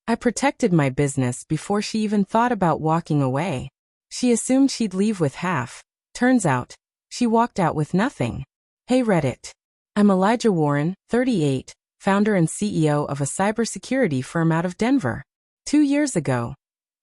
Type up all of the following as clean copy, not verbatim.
I protected my business before she even thought about walking away. She assumed she'd leave with half. Turns out, she walked out with nothing. Hey Reddit. I'm Elijah Warren, 38, founder and CEO of a cybersecurity firm out of Denver. 2 years ago,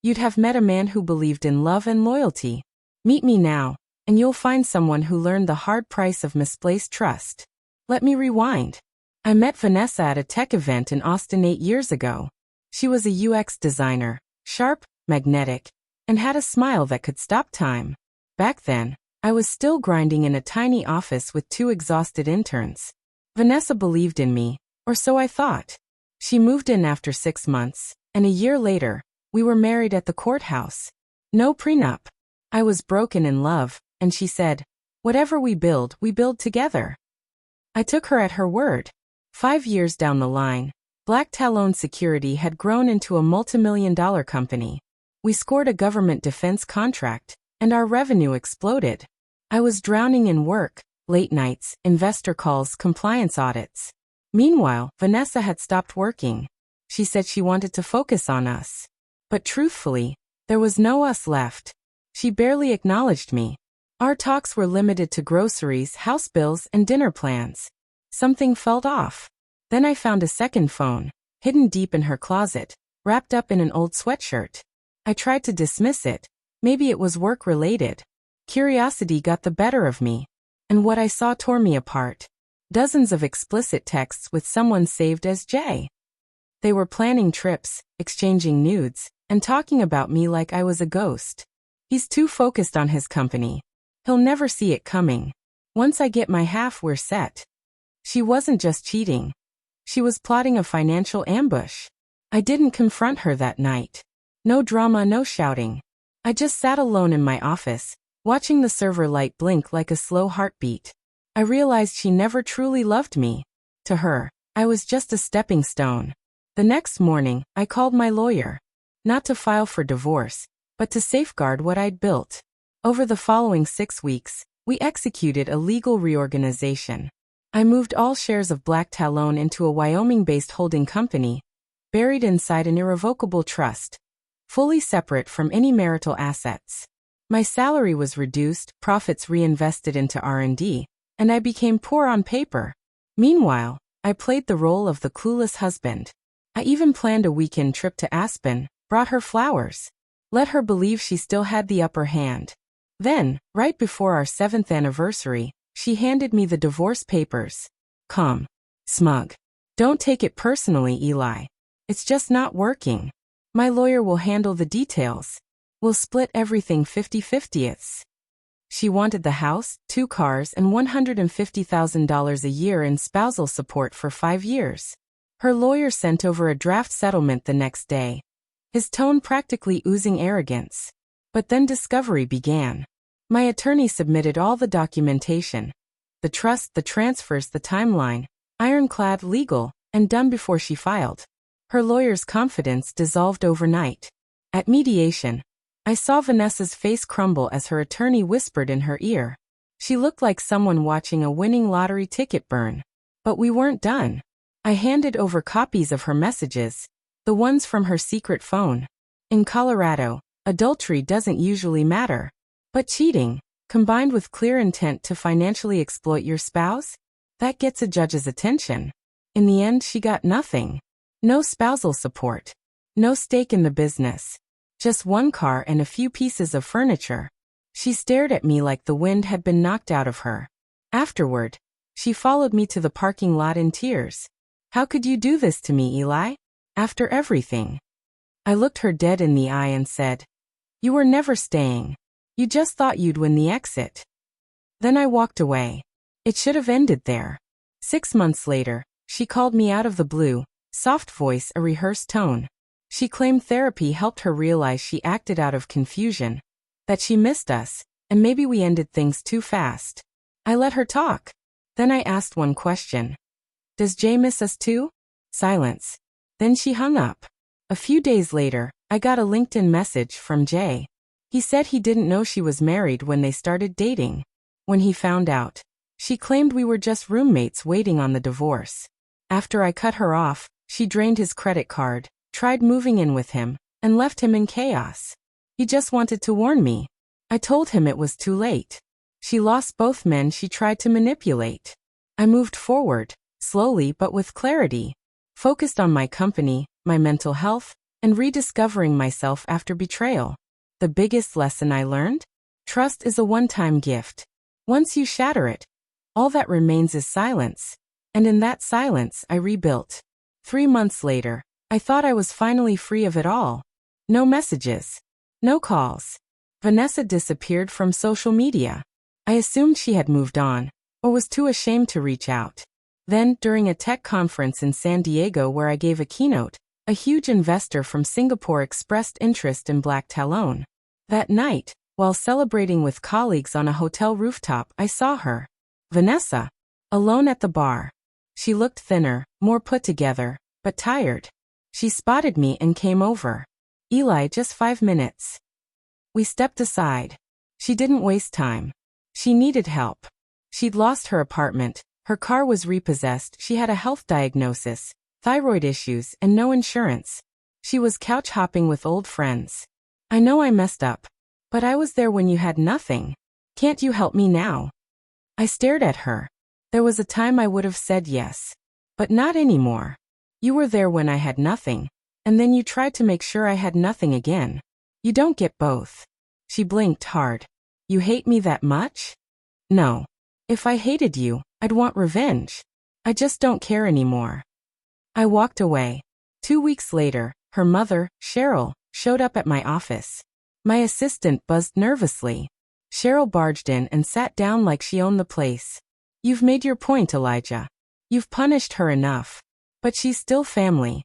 you'd have met a man who believed in love and loyalty. Meet me now, and you'll find someone who learned the hard price of misplaced trust. Let me rewind. I met Vanessa at a tech event in Austin 8 years ago. She was a UX designer, sharp, magnetic, and had a smile that could stop time. Back then, I was still grinding in a tiny office with 2 exhausted interns. Vanessa believed in me, or so I thought. She moved in after 6 months, and a year later, we were married at the courthouse. No prenup. I was broken in love, and she said, "Whatever we build together." I took her at her word. 5 years down the line, Black Talon Security had grown into a multimillion-dollar company. We scored a government defense contract, and our revenue exploded. I was drowning in work, late nights, investor calls, compliance audits. Meanwhile, Vanessa had stopped working. She said she wanted to focus on us. But truthfully, there was no us left. She barely acknowledged me. Our talks were limited to groceries, house bills, and dinner plans. Something felt off. Then I found a second phone, hidden deep in her closet, wrapped up in an old sweatshirt. I tried to dismiss it. Maybe it was work-related. Curiosity got the better of me. And what I saw tore me apart. Dozens of explicit texts with someone saved as J. They were planning trips, exchanging nudes, and talking about me like I was a ghost. He's too focused on his company. He'll never see it coming. Once I get my half, we're set. She wasn't just cheating. She was plotting a financial ambush. I didn't confront her that night. No drama, no shouting. I just sat alone in my office, watching the server light blink like a slow heartbeat. I realized she never truly loved me. To her, I was just a stepping stone. The next morning, I called my lawyer. Not to file for divorce, but to safeguard what I'd built. Over the following 6 weeks, we executed a legal reorganization. I moved all shares of Black Talon into a Wyoming-based holding company, buried inside an irrevocable trust, fully separate from any marital assets. My salary was reduced, profits reinvested into R&D, and I became poor on paper. Meanwhile, I played the role of the clueless husband. I even planned a weekend trip to Aspen, brought her flowers. Let her believe she still had the upper hand. Then, right before our 7th anniversary, she handed me the divorce papers. Calm. Smug. Don't take it personally, Eli. It's just not working. My lawyer will handle the details. We'll split everything 50-50ths. She wanted the house, 2 cars, and $150,000 a year in spousal support for 5 years. Her lawyer sent over a draft settlement the next day, his tone practically oozing arrogance. But then discovery began. My attorney submitted all the documentation. The trust, the transfers, the timeline, ironclad, legal, and done before she filed. Her lawyer's confidence dissolved overnight. At mediation, I saw Vanessa's face crumble as her attorney whispered in her ear. She looked like someone watching a winning lottery ticket burn. But we weren't done. I handed over copies of her messages, the ones from her secret phone. In Colorado, adultery doesn't usually matter. But cheating, combined with clear intent to financially exploit your spouse, that gets a judge's attention. In the end, she got nothing. No spousal support. No stake in the business. Just 1 car and a few pieces of furniture. She stared at me like the wind had been knocked out of her. Afterward, she followed me to the parking lot in tears. How could you do this to me, Eli? After everything. I looked her dead in the eye and said, "You were never staying. You just thought you'd win the exit." Then I walked away. It should have ended there. 6 months later, she called me out of the blue, soft voice, a rehearsed tone. She claimed therapy helped her realize she acted out of confusion, that she missed us, and maybe we ended things too fast. I let her talk. Then I asked one question. Does Jay miss us too? Silence. Then she hung up. A few days later, I got a LinkedIn message from Jay. He said he didn't know she was married when they started dating. When he found out, she claimed we were just roommates waiting on the divorce. After I cut her off, she drained his credit card, tried moving in with him, and left him in chaos. He just wanted to warn me. I told him it was too late. She lost both men she tried to manipulate. I moved forward, slowly but with clarity, focused on my company, my mental health, and rediscovering myself after betrayal. The biggest lesson I learned? Trust is a one-time gift. Once you shatter it, all that remains is silence. And in that silence, I rebuilt. 3 months later, I thought I was finally free of it all. No messages. No calls. Vanessa disappeared from social media. I assumed she had moved on, or was too ashamed to reach out. Then, during a tech conference in San Diego where I gave a keynote, a huge investor from Singapore expressed interest in Black Talon. That night, while celebrating with colleagues on a hotel rooftop, I saw her. Vanessa. Alone at the bar. She looked thinner, more put together, but tired. She spotted me and came over. Eli, just 5 minutes. We stepped aside. She didn't waste time. She needed help. She'd lost her apartment, her car was repossessed, she had a health diagnosis, thyroid issues, and no insurance. She was couch hopping with old friends. I know I messed up. But I was there when you had nothing. Can't you help me now? I stared at her. There was a time I would have said yes. But not anymore. You were there when I had nothing, and then you tried to make sure I had nothing again. You don't get both. She blinked hard. You hate me that much? No. If I hated you, I'd want revenge. I just don't care anymore. I walked away. 2 weeks later, her mother, Cheryl, showed up at my office. My assistant buzzed nervously. Cheryl barged in and sat down like she owned the place. You've made your point, Elijah. You've punished her enough. But she's still family.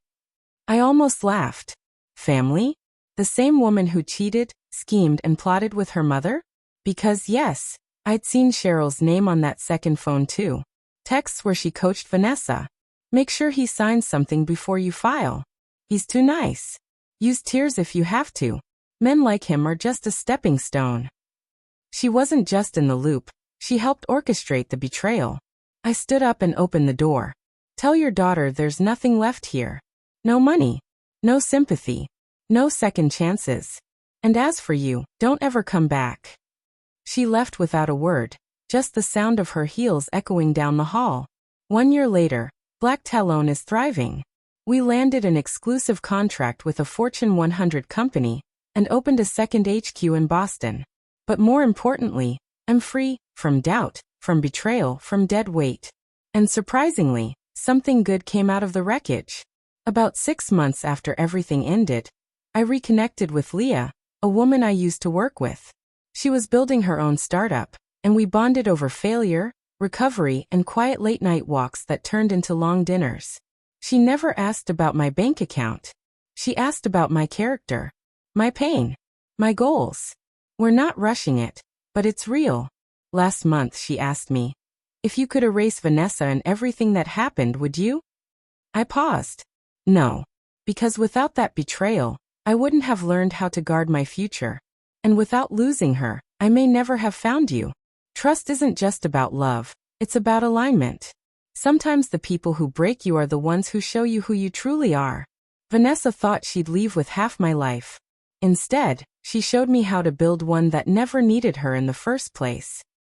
I almost laughed. Family? The same woman who cheated, schemed, and plotted with her mother? Because yes, I'd seen Cheryl's name on that second phone too. Texts where she coached Vanessa. Make sure he signs something before you file. He's too nice. Use tears if you have to. Men like him are just a stepping stone. She wasn't just in the loop. She helped orchestrate the betrayal. I stood up and opened the door. Tell your daughter there's nothing left here. No money. No sympathy. No second chances. And as for you, don't ever come back. She left without a word, just the sound of her heels echoing down the hall. 1 year later, Black Talon is thriving. We landed an exclusive contract with a Fortune 100 company and opened a second HQ in Boston. But more importantly, I'm free from doubt, from betrayal, from dead weight. And surprisingly, something good came out of the wreckage. About 6 months after everything ended, I reconnected with Leah, a woman I used to work with. She was building her own startup, and we bonded over failure, recovery, and quiet late-night walks that turned into long dinners. She never asked about my bank account. She asked about my character, my pain, my goals. We're not rushing it, but it's real. Last month she asked me, if you could erase Vanessa and everything that happened, would you? I paused. No. Because without that betrayal, I wouldn't have learned how to guard my future. And without losing her, I may never have found you. Trust isn't just about love, it's about alignment. Sometimes the people who break you are the ones who show you who you truly are. Vanessa thought she'd leave with half my life. Instead, she showed me how to build one that never needed her in the first place.